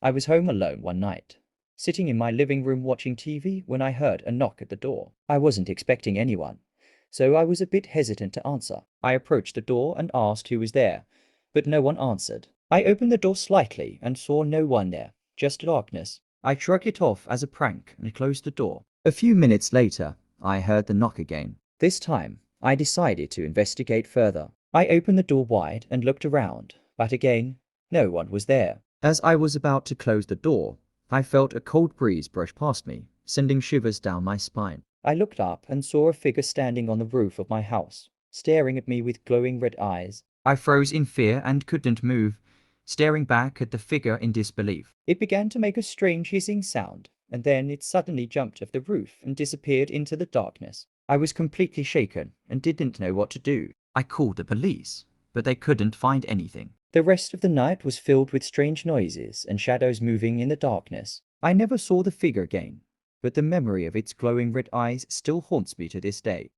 I was home alone one night, sitting in my living room watching TV when I heard a knock at the door. I wasn't expecting anyone, so I was a bit hesitant to answer. I approached the door and asked who was there, but no one answered. I opened the door slightly and saw no one there, just darkness. I shrugged it off as a prank and closed the door. A few minutes later, I heard the knock again. This time, I decided to investigate further. I opened the door wide and looked around, but again, no one was there. As I was about to close the door, I felt a cold breeze brush past me, sending shivers down my spine. I looked up and saw a figure standing on the roof of my house, staring at me with glowing red eyes. I froze in fear and couldn't move, staring back at the figure in disbelief. It began to make a strange hissing sound, and then it suddenly jumped off the roof and disappeared into the darkness. I was completely shaken and didn't know what to do. I called the police, but they couldn't find anything. The rest of the night was filled with strange noises and shadows moving in the darkness. I never saw the figure again, but the memory of its glowing red eyes still haunts me to this day.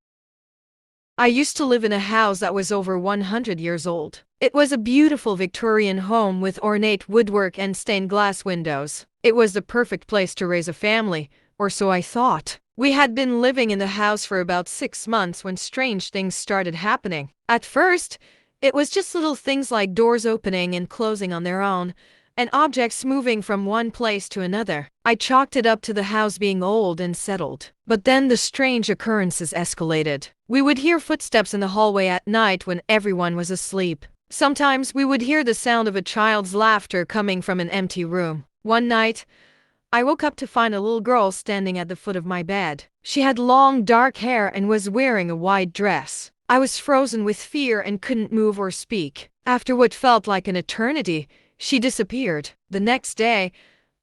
I used to live in a house that was over 100 years old. It was a beautiful Victorian home with ornate woodwork and stained glass windows. It was the perfect place to raise a family, or so I thought. We had been living in the house for about 6 months when strange things started happening. At first, it was just little things like doors opening and closing on their own, and objects moving from one place to another. I chalked it up to the house being old and settled. But then the strange occurrences escalated. We would hear footsteps in the hallway at night when everyone was asleep. Sometimes we would hear the sound of a child's laughter coming from an empty room. One night, I woke up to find a little girl standing at the foot of my bed. She had long dark hair and was wearing a white dress. I was frozen with fear and couldn't move or speak. After what felt like an eternity, she disappeared. The next day,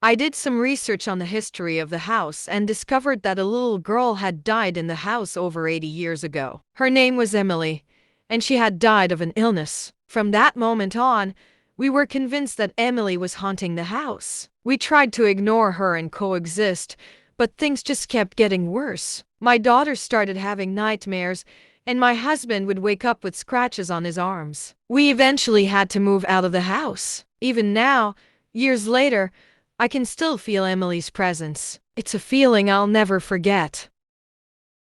I did some research on the history of the house and discovered that a little girl had died in the house over 80 years ago. Her name was Emily, and she had died of an illness. From that moment on, we were convinced that Emily was haunting the house. We tried to ignore her and coexist, but things just kept getting worse. My daughter started having nightmares, and my husband would wake up with scratches on his arms. We eventually had to move out of the house. Even now, years later, I can still feel Emily's presence. It's a feeling I'll never forget.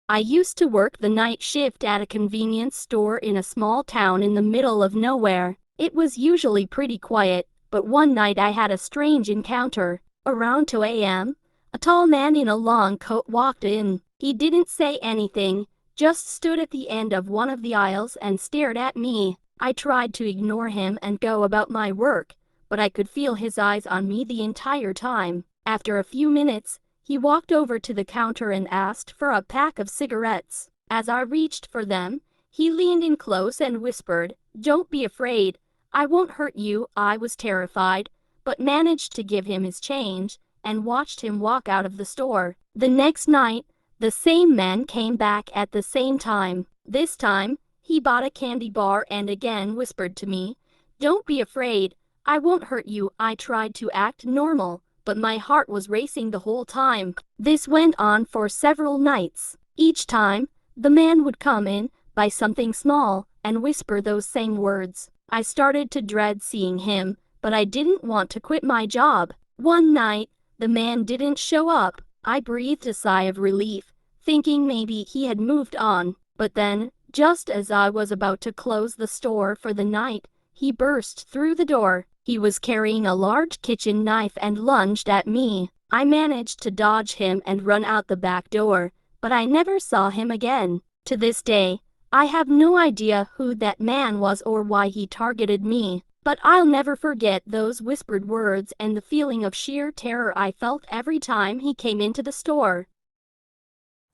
I used to work the night shift at a convenience store in a small town in the middle of nowhere. It was usually pretty quiet, but one night I had a strange encounter. Around 2 a.m., a tall man in a long coat walked in. He didn't say anything, just stood at the end of one of the aisles and stared at me. I tried to ignore him and go about my work, but I could feel his eyes on me the entire time. After a few minutes, he walked over to the counter and asked for a pack of cigarettes. As I reached for them, he leaned in close and whispered, "Don't be afraid. I won't hurt you." I was terrified, but managed to give him his change and watched him walk out of the store. The next night, the same man came back at the same time. This time, he bought a candy bar and again whispered to me, "Don't be afraid. I won't hurt you." I tried to act normal, but my heart was racing the whole time. This went on for several nights. Each time, the man would come in, buy something small, and whisper those same words. I started to dread seeing him, but I didn't want to quit my job. One night, the man didn't show up. I breathed a sigh of relief, thinking maybe he had moved on. But then, just as I was about to close the store for the night, he burst through the door. He was carrying a large kitchen knife and lunged at me. I managed to dodge him and run out the back door, but I never saw him again. To this day, I have no idea who that man was or why he targeted me, but I'll never forget those whispered words and the feeling of sheer terror I felt every time he came into the store.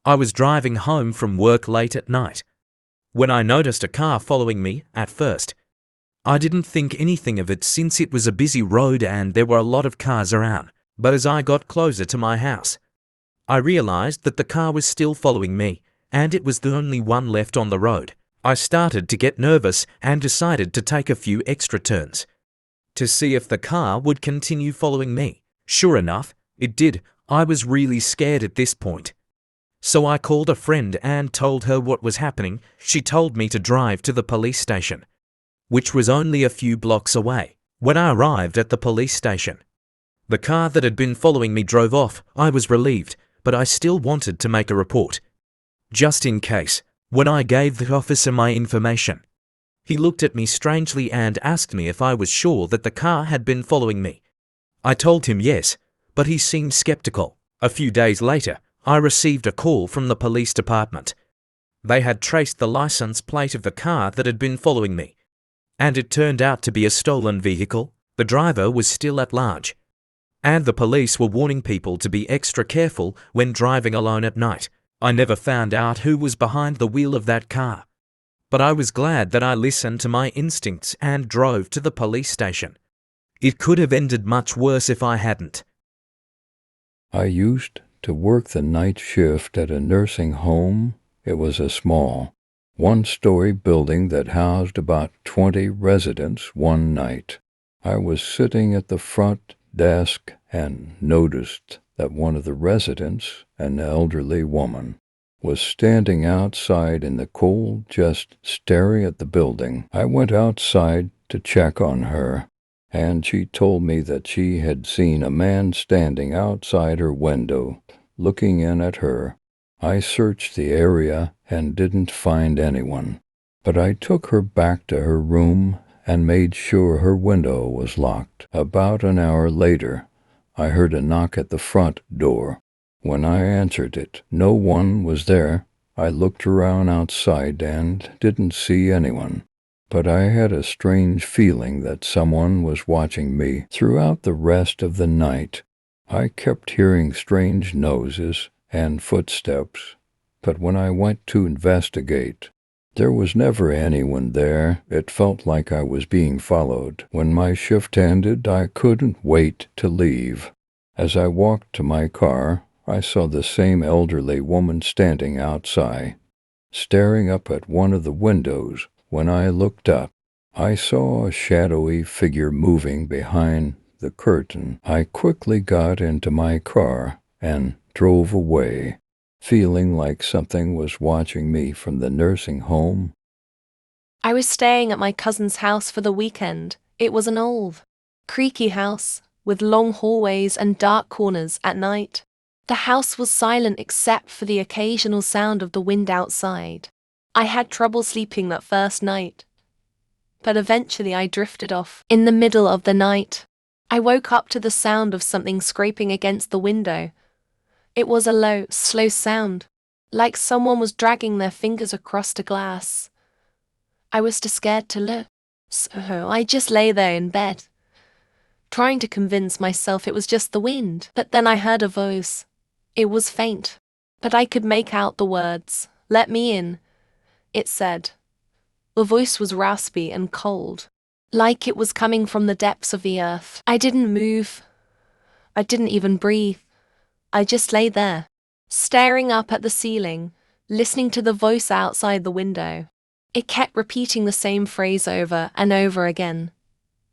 I was driving home from work late at night when I noticed a car following me. At first, I didn't think anything of it since it was a busy road and there were a lot of cars around. But as I got closer to my house, I realized that the car was still following me, and it was the only one left on the road. I started to get nervous and decided to take a few extra turns to see if the car would continue following me. Sure enough, it did. I was really scared at this point. So I called a friend and told her what was happening. She told me to drive to the police station, which was only a few blocks away. When I arrived at the police station, The car that had been following me drove off. I was relieved, but I still wanted to make a report. Just in case. When I gave the officer my information, he looked at me strangely and asked me if I was sure that the car had been following me. I told him yes, but he seemed skeptical. A few days later, I received a call from the police department. They had traced the license plate of the car that had been following me, and it turned out to be a stolen vehicle. The driver was still at large, and the police were warning people to be extra careful when driving alone at night. I never found out who was behind the wheel of that car, but I was glad that I listened to my instincts and drove to the police station. It could have ended much worse if I hadn't. I used to work the night shift at a nursing home. It was a small, one-story building that housed about 20 residents one night. I was sitting at the front desk and noticed that one of the residents, an elderly woman, was standing outside in the cold, just staring at the building. I went outside to check on her, and she told me that she had seen a man standing outside her window, looking in at her. I searched the area and didn't find anyone, but I took her back to her room and made sure her window was locked. About an hour later, I heard a knock at the front door. When I answered it, no one was there. I looked around outside and didn't see anyone, but I had a strange feeling that someone was watching me. Throughout the rest of the night, I kept hearing strange noises and footsteps, but when I went to investigate, there was never anyone there. It felt like I was being followed. When my shift ended, I couldn't wait to leave. As I walked to my car, I saw the same elderly woman standing outside, staring up at one of the windows. When I looked up, I saw a shadowy figure moving behind the curtain. I quickly got into my car and drove away, feeling like something was watching me from the nursing home. I was staying at my cousin's house for the weekend. It was an old, creaky house with long hallways and dark corners at night. The house was silent except for the occasional sound of the wind outside. I had trouble sleeping that first night, but eventually I drifted off. In the middle of the night, I woke up to the sound of something scraping against the window. It was a low, slow sound, like someone was dragging their fingers across the glass. I was too scared to look, so I just lay there in bed, trying to convince myself it was just the wind. But then I heard a voice. It was faint, but I could make out the words, "Let me in," it said. The voice was raspy and cold, like it was coming from the depths of the earth. I didn't move. I didn't even breathe. I just lay there, staring up at the ceiling, listening to the voice outside the window. It kept repeating the same phrase over and over again.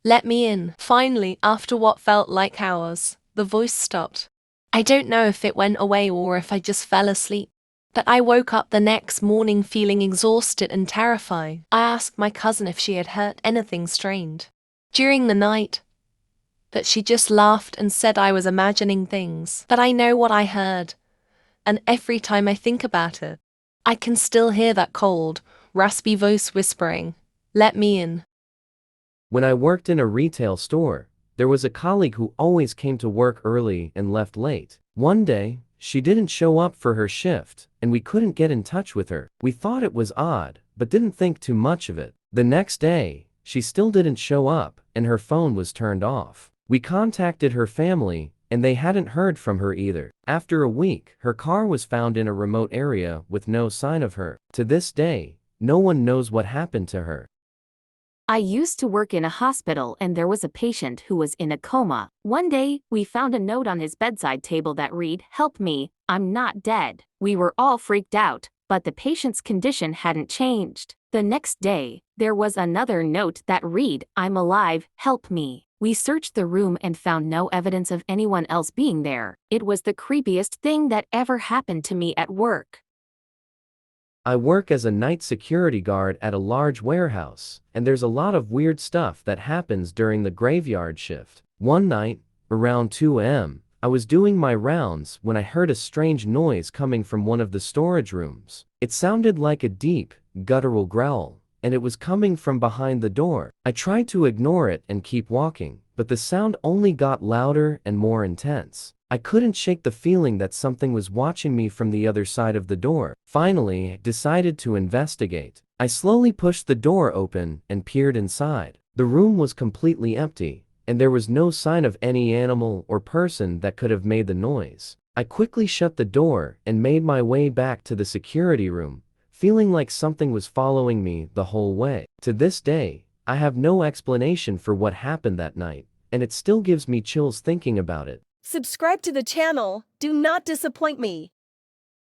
"Let me in." Finally, after what felt like hours, the voice stopped. I don't know if it went away or if I just fell asleep, but I woke up the next morning feeling exhausted and terrified. I asked my cousin if she had heard anything strange during the night, but she just laughed and said I was imagining things. But I know what I heard, and every time I think about it, I can still hear that cold, raspy voice whispering, "Let me in." When I worked in a retail store, there was a colleague who always came to work early and left late. One day, she didn't show up for her shift, and we couldn't get in touch with her. We thought it was odd, but didn't think too much of it. The next day, she still didn't show up, and her phone was turned off. We contacted her family, and they hadn't heard from her either. After a week, her car was found in a remote area with no sign of her. To this day, no one knows what happened to her. I used to work in a hospital and there was a patient who was in a coma. One day, we found a note on his bedside table that read, "Help me, I'm not dead." We were all freaked out, but the patient's condition hadn't changed. The next day, there was another note that read, "I'm alive, help me." We searched the room and found no evidence of anyone else being there. It was the creepiest thing that ever happened to me at work. I work as a night security guard at a large warehouse, and there's a lot of weird stuff that happens during the graveyard shift. One night, Around 2 a.m., I was doing my rounds when I heard a strange noise coming from one of the storage rooms. It sounded like a deep, guttural growl, and it was coming from behind the door. I tried to ignore it and keep walking, but the sound only got louder and more intense. I couldn't shake the feeling that something was watching me from the other side of the door. Finally, I decided to investigate. I slowly pushed the door open and peered inside. The room was completely empty, and there was no sign of any animal or person that could have made the noise. I quickly shut the door and made my way back to the security room, feeling like something was following me the whole way. To this day, I have no explanation for what happened that night, and it still gives me chills thinking about it. Subscribe to the channel. Do not disappoint me.